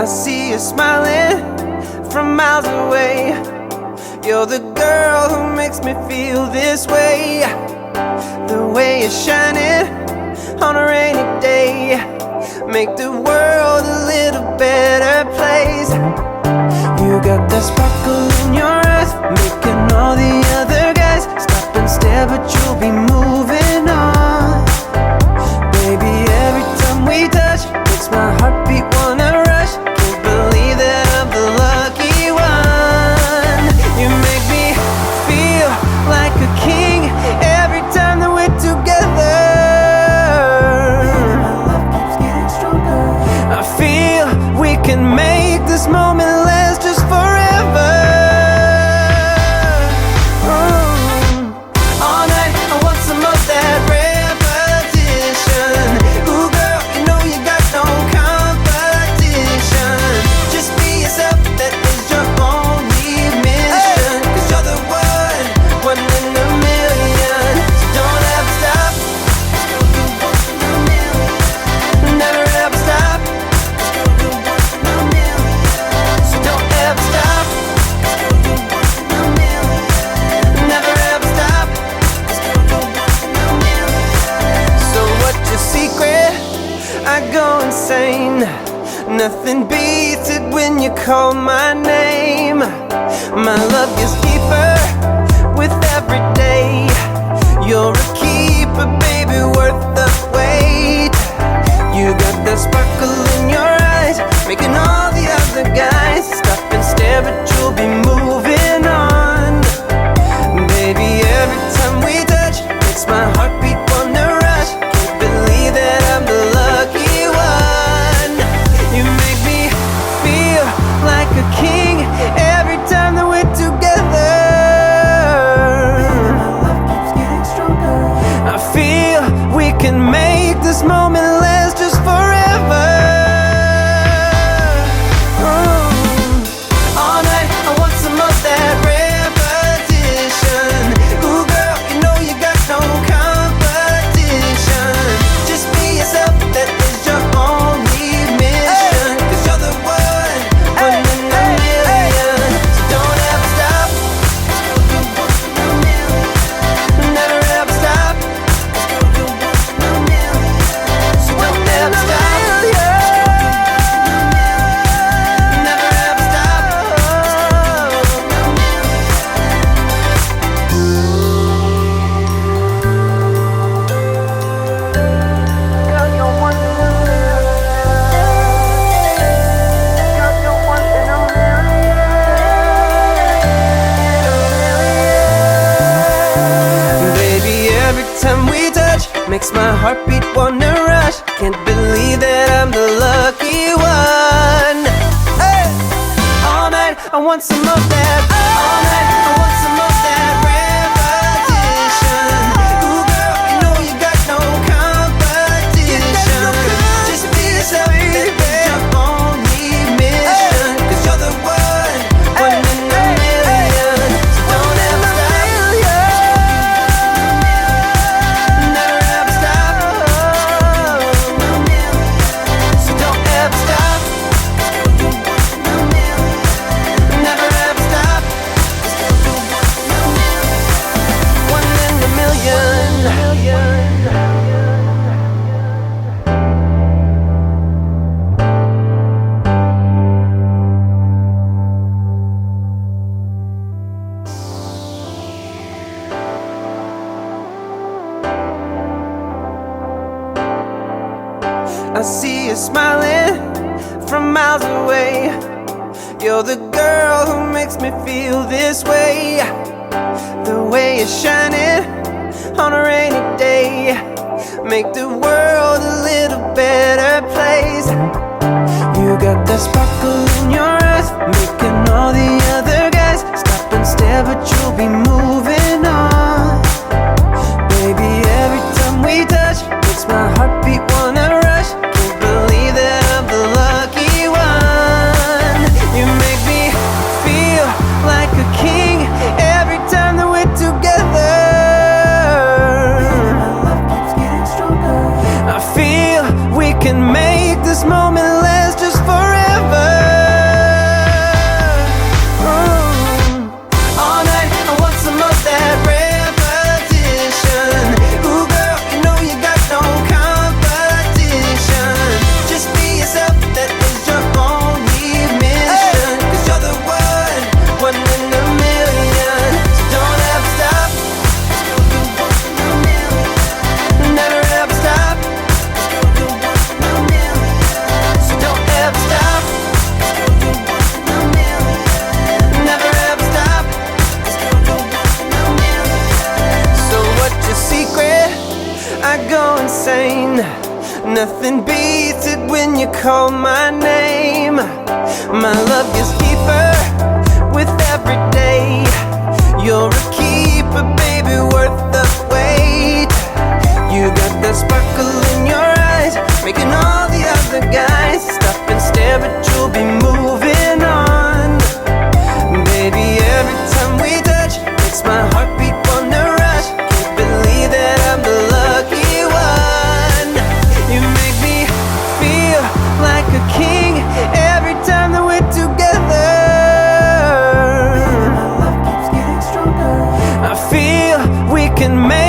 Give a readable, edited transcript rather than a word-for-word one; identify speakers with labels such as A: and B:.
A: I see you smiling from miles away. You're the girl who makes me feel this way. The way you're shining on a rainy day, make the world a little better place. You got that sparkle in your eyes, making all the other guys stop and stare, but you'll be moving on. Baby, every time we touch, makes my heartbeat wanna rush. Can't believe that I'm the lucky one. You make me feel like a king every time that we're together. My love keeps getting stronger. I feel we can make this moment last just forever. All night I want some of that repetition. Ooh girl, you know you got no competition. Just be yourself, that is your only mission. Cause you're the one in a million. So don't ever stop, never ever stop. So don't ever stop, never ever stop. So what's your secret? I go insane. Nothing beats it when you call my name. My love gets deeper with every day. You're a keeper, baby, worth the wait. You got that sparkle in your eyes, making all the other guys stop and stare, but you'll be moving on. Baby, every time we touch, makes my heartbeat wanna rush. Can't believe that I'm the lucky one. You make me feel like a king every time that we're together. My love keeps getting stronger. I feel we can make this moment last just forever. All night I want some of that repetition. Ooh girl, you know you got no competition. Just be yourself, that is your only mission. Cause you're the one in a million. So don't ever stop, never ever stop. So don't ever stop, never ever stop. Girl, you're one in a million. Girl, you're one in a million. Baby, every time we touch, makes my heartbeat wanna rush. Can't believe that I'm the lucky one. Hey! All night I want some of that. All night I want some of that repetition. Ooh girl, you know you got no competition. Just be yourself, that is your only mission. Cause you're the one in a million. So don't ever stop, never ever stop. So don't ever stop, never ever stop. One in a million. I see you smiling from miles away. You're the girl who makes me feel this way. The way you're shining on a rainy day, make the world a little better place. You got that sparkle in your eyes, making all the other guys stop and stare, but you'll be moving on. Baby, every time we touch, makes my heartbeat wanna rush. Can't believe that I'm the lucky one. You make me feel like a king every time that we're together. My love keeps getting stronger. I feel we can make this moment last just forever. I go insane. Nothing beats it when you call my name. My love gets deeper with every day. You're a keeper, baby, worth the wait. You got that sparkle in your eyes, making all the other guys stop and stare, but you'll be moving on. Baby, every time we touch makes my heartbeat wanna rush. Can't believe that I'm the lucky one. You make me feel like a king every time that we're together. My love keeps getting stronger. I feel we can make